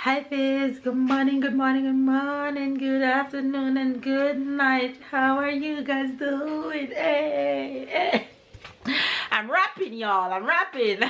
Hi Fizz, good morning, good morning, good morning, good afternoon, and good night. How are you guys doing? Hey, hey. I'm rapping, y'all. I'm rapping.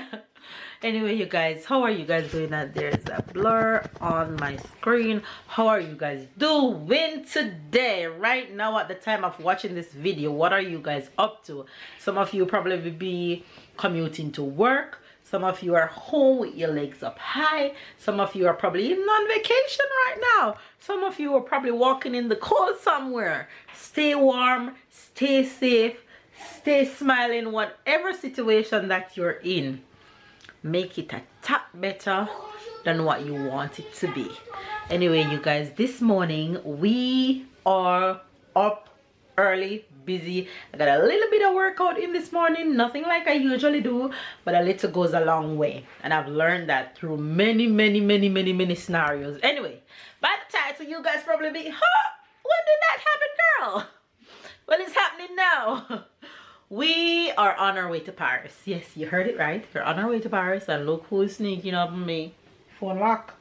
Anyway, you guys, how are you guys doing? There's a blur on my screen. How are you guys doing today? Right now, at the time of watching this video, what are you guys up to? Some of you probably will be commuting to work. Some of you are home with your legs up high. Some of you are probably even on vacation right now. Some of you are probably walking in the cold somewhere. Stay warm, stay safe, stay smiling, whatever situation that you're in. Make it a tad better than what you want it to be. Anyway, you guys, this morning we are up early, busy. I got a little bit of workout in this morning, nothing like I usually do, but a little goes a long way, and I've learned that through many scenarios. Anyway, by the title, you guys probably be, huh, when did that happen, girl? Well, it's happening now. We are on our way to Paris. Yes, you heard it right. We're on our way to Paris, and look who's sneaking up on me. Phone lock.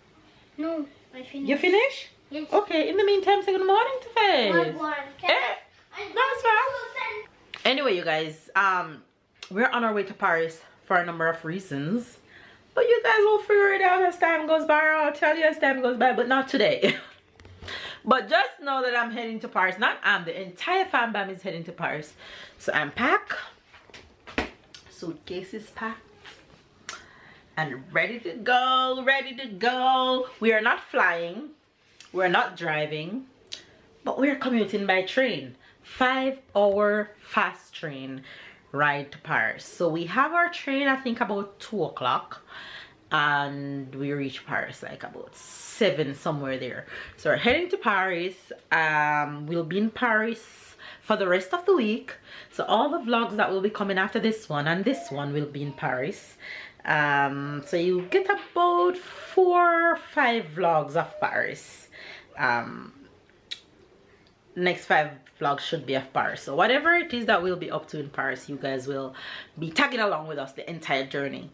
No, I finished. You finish? Yes. Okay, in the meantime, say good morning to Faith. That's fine. Anyway, you guys, we're on our way to Paris for a number of reasons, but you guys will figure it out as time goes by. I'll tell you as time goes by, but not today. But just know that I'm heading to Paris. Not the entire fam bam is heading to Paris. So I'm packed, suitcases packed, and ready to go, ready to go. We are not flying, we're not driving, but we're commuting by train. 5-hour fast train ride to Paris. So we have our train, I think, about 2 o'clock, and we reach Paris like about 7, somewhere there. So we're heading to Paris. We'll be in Paris for the rest of the week. So all the vlogs that will be coming after this one and this one will be in Paris. So you get about 4 or 5 vlogs of Paris. Next 5 vlogs should be of Paris. So whatever it is that we'll be up to in Paris, you guys will be tagging along with us the entire journey.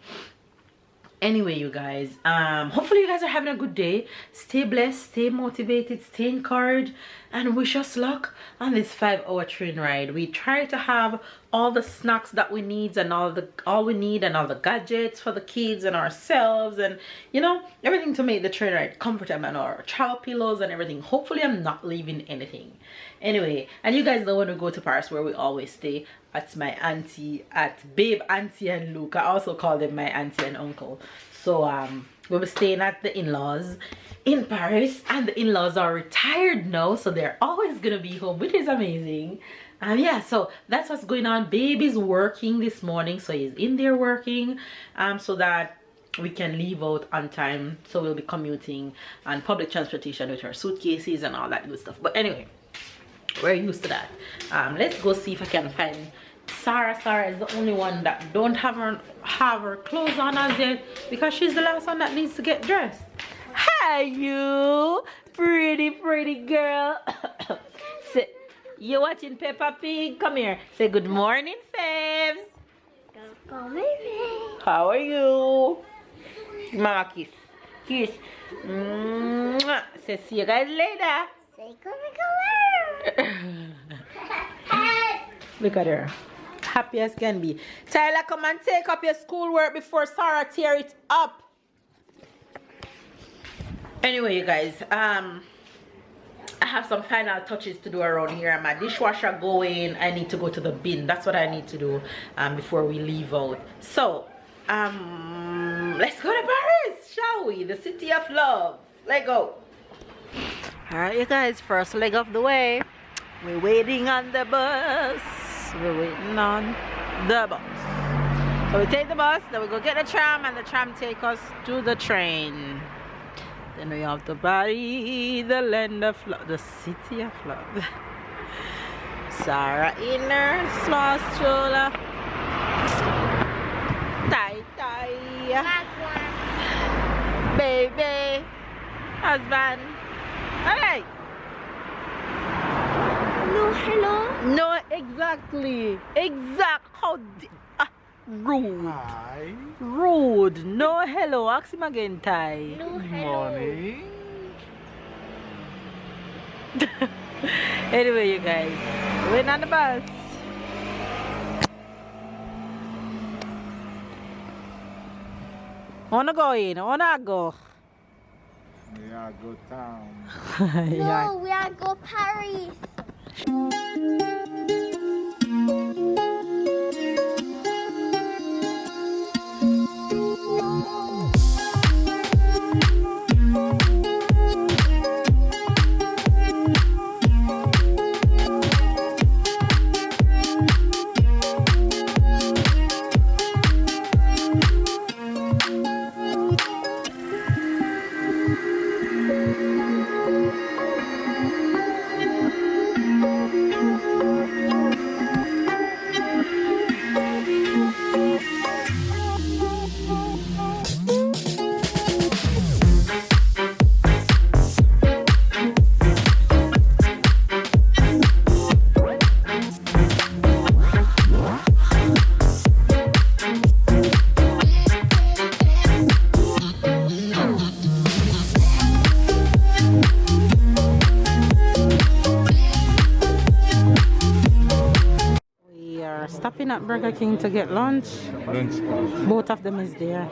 Anyway, you guys, hopefully you guys are having a good day. Stay blessed, stay motivated, stay encouraged, and wish us luck on this 5-hour train ride. We try to have all the snacks that we need and all the gadgets for the kids and ourselves, and you know, everything to make the train ride comfortable, and our travel pillows and everything. Hopefully I'm not leaving anything. Anyway, and you guys know when we go to Paris, where we always stay at my auntie, at Babe, Auntie, and Luke. I also call them my auntie and uncle. So we'll be staying at the in-laws in Paris, and the in-laws are retired now, so they're always gonna be home, which is amazing. Yeah, so that's what's going on. Babe is working this morning, so he's in there working, so that we can leave out on time. So we'll be commuting on public transportation with our suitcases and all that good stuff. But anyway, we're used to that. Let's go see if I can find Sarah. Sarah is the only one that don't have her clothes on as yet, because she's the last one that needs to get dressed. Hi, you pretty girl. You watching Peppa Pig? Come here. Say good morning, Fabs. Good morning. How are you? Mama kiss. Kiss. Mwah. Say see you guys later. Say come. Look at her. Happy as can be. Tyler, come and take up your schoolwork before Sarah tear it up. Anyway, you guys, I have some final touches to do around here. My dishwasher going. I need to go to the bin. That's what I need to do before we leave out. So let's go to Paris, shall we? The city of love. Let's go. Alright, you guys, first leg of the way. We're waiting on the bus. We're waiting on the bus. So we take the bus, then we go get the tram, and the tram take us to the train. Then we have to Paris, the land of love, the city of love. Sarah in her small stroller. Tie. Baby. Husband. Alright. No, hello. No, exactly. How Rude. Hi. Rude. No hello. Ask him again, Ty. No, Good hello. morning. Anyway, you guys, we're on the bus. Wanna go in? Wanna go? Yeah, good town. Yeah. No, we are go Paris. We are stopping at Burger King to get lunch. Lunch time. Both of them is there.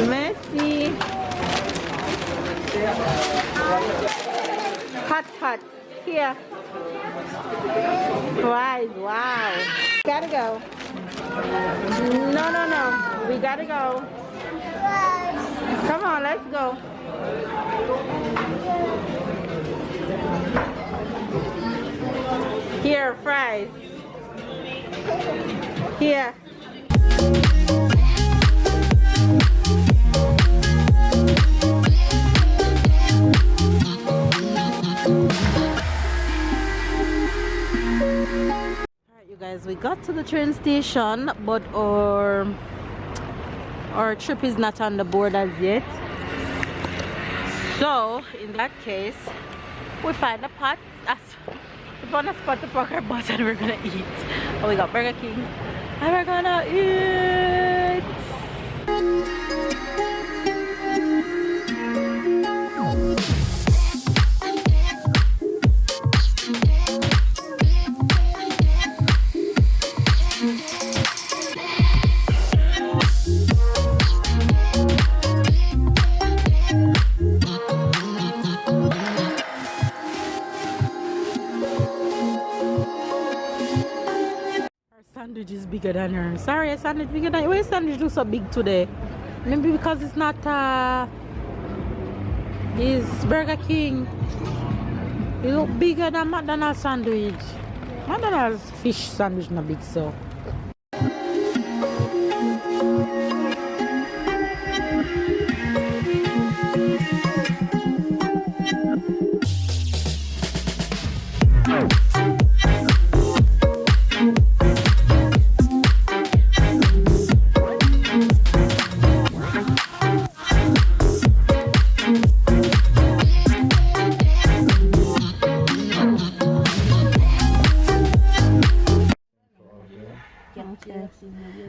Merci. Hot. Here. Right, wow. Gotta go. No. We gotta go. Come on, let's go. Here, fries. Here. Alright, you guys, we got to the train station, but our trip is not on the board as yet. So in that case, we find a pot. We found a spot to park our bus and we're gonna eat. Oh, we got Burger King and we're gonna eat. Sandwich is bigger than her. Sorry, a sandwich bigger than. Why is sandwich do so big today? Maybe because it's not it's Burger King. It look bigger than McDonald's sandwich. McDonald's fish sandwich not big so.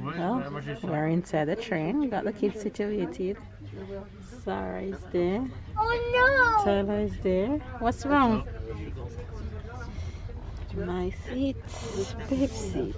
Well, we're inside the train. We got the kids situated. Sarah is there. Oh no! Tyler is there. What's wrong? My seat. Babe seat.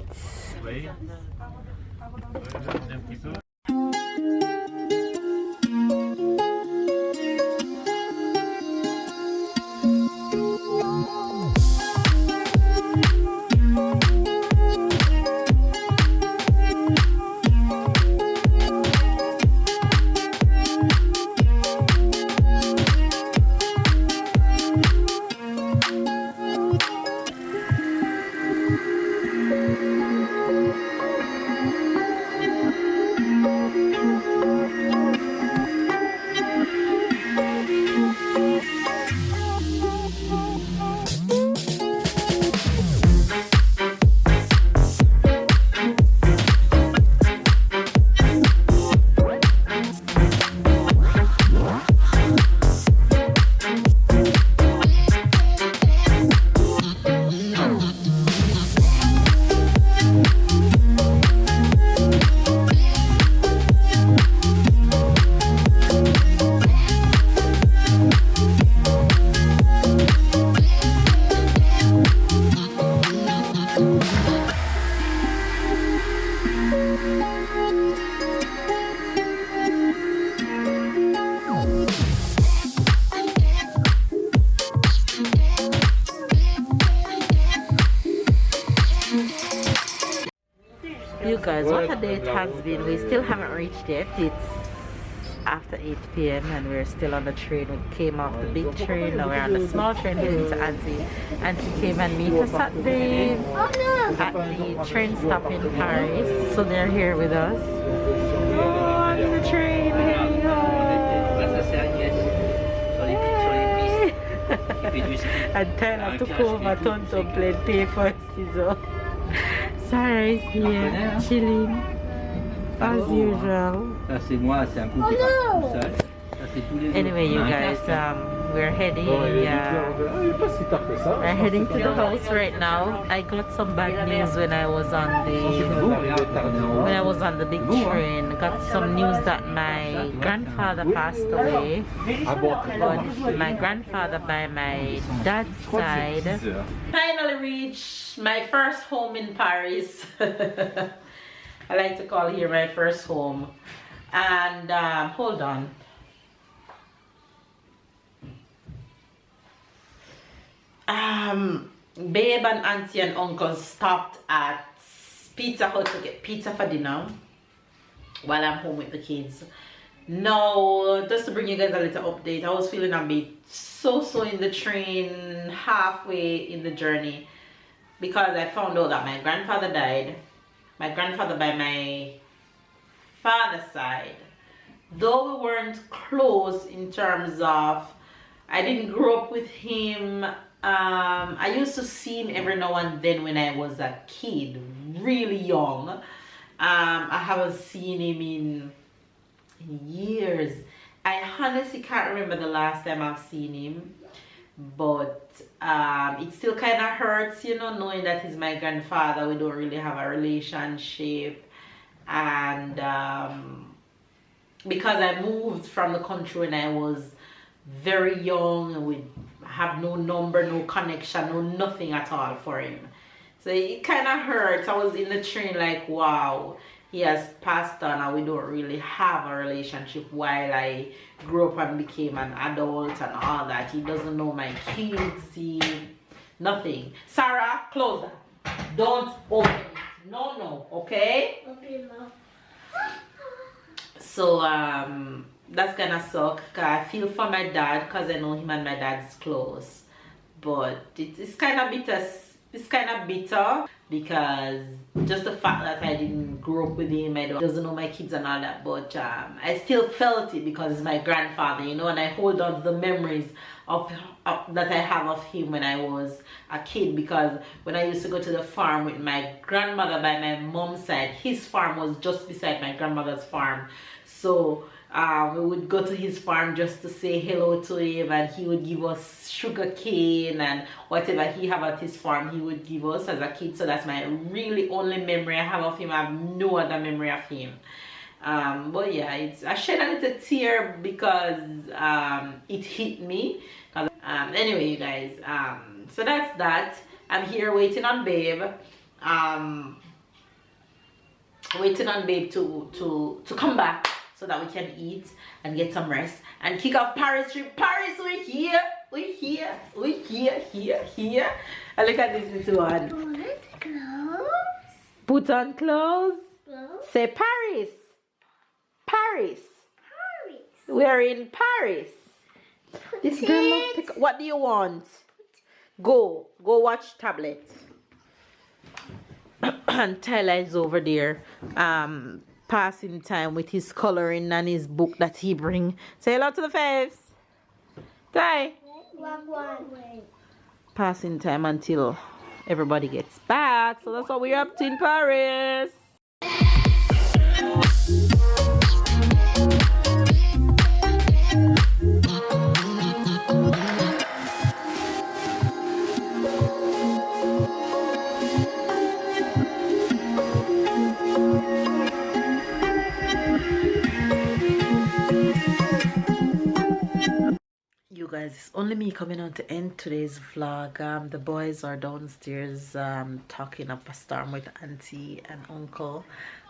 You guys, what a day it has been. We still haven't reached yet. It's after 8 p.m. and we're still on the train. We came off the big train, now we're on the small train heading to Auntie. Auntie came and meet us at the train stop in Paris. So they're here with us. Oh, on the train heading home. And Tyler took over Tonto played paper scissors. Sarah is here, chilling, as usual. Anyway, you guys, we're heading to the house right now. I got some bad news when I was on the big train. Got some news that my grandfather passed away. But my grandfather by my dad's side. Finally reached my first home in Paris. I like to call here my first home. And hold on. Babe and auntie and uncle stopped at Pizza Hut to get pizza for dinner while I'm home with the kids. Now, just to bring you guys a little update, I was feeling a bit so in the train, halfway in the journey, because I found out that my grandfather died. My grandfather by my father's side, though we weren't close in terms of, I didn't grow up with him. I used to see him every now and then when I was a kid, really young. I haven't seen him in years. I honestly can't remember the last time I've seen him, but it still kind of hurts, you know, knowing that he's my grandfather. We don't really have a relationship, and because I moved from the country when I was very young, we have no number, no connection, no nothing at all for him. So it kind of hurts. I was in the train like, wow, he has passed on and we don't really have a relationship while I grew up and became an adult and all that. He doesn't know my kids, nothing. Sarah, close that. Don't open it. No, okay? Okay, Mom. So that's gonna suck. I feel for my dad because I know him and my dad's close, but it's kind of bitter. It's kind of bitter because just the fact that I didn't grow up with him, I doesn't know my kids and all that, but I still felt it because it's my grandfather, you know, and I hold on to the memories of that I have of him when I was a kid, because when I used to go to the farm with my grandmother by my mom's side, his farm was just beside my grandmother's farm. So we would go to his farm just to say hello to him, and he would give us sugar cane and whatever he have at his farm he would give us as a kid. So that's my really only memory I have of him. I have no other memory of him. But yeah, I shed a little tear because it hit me. Anyway, you guys, so that's that. I'm here waiting on babe. Waiting on babe to come back so that we can eat and get some rest and kick off Paris trip. Paris, we're here. And look at this little one. Put clothes. Put on clothes. Clothes. Say Paris. Paris. Paris. We're in Paris. This girl loves pick. What do you want? Go watch tablet. And Tyler is over there passing time with his coloring and his book that he bring. Say hello to the faves. Ty. Passing time until everybody gets back. So that's what we're up to in Paris. Guys, it's only me coming on to end today's vlog. The boys are downstairs talking up a storm with auntie and uncle,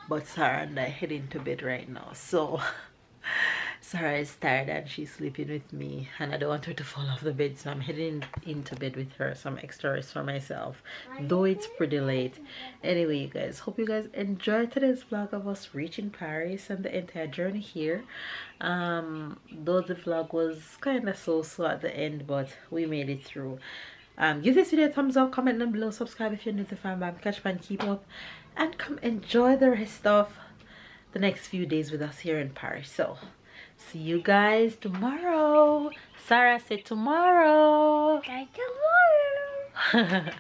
but Sarah and I heading to bed right now. So Sarah is tired and she's sleeping with me, and I don't want her to fall off the bed, so I'm heading into bed with her. Some extra rest for myself, though it's pretty late. Anyway, you guys, hope you guys enjoyed today's vlog of us reaching Paris and the entire journey here. Though the vlog was kind of so at the end, but we made it through. Give this video a thumbs up, comment down below, subscribe if you're new to the family, catch up and keep up, and come enjoy the rest of the next few days with us here in Paris. So see you guys tomorrow. Sarah said tomorrow. Tomorrow.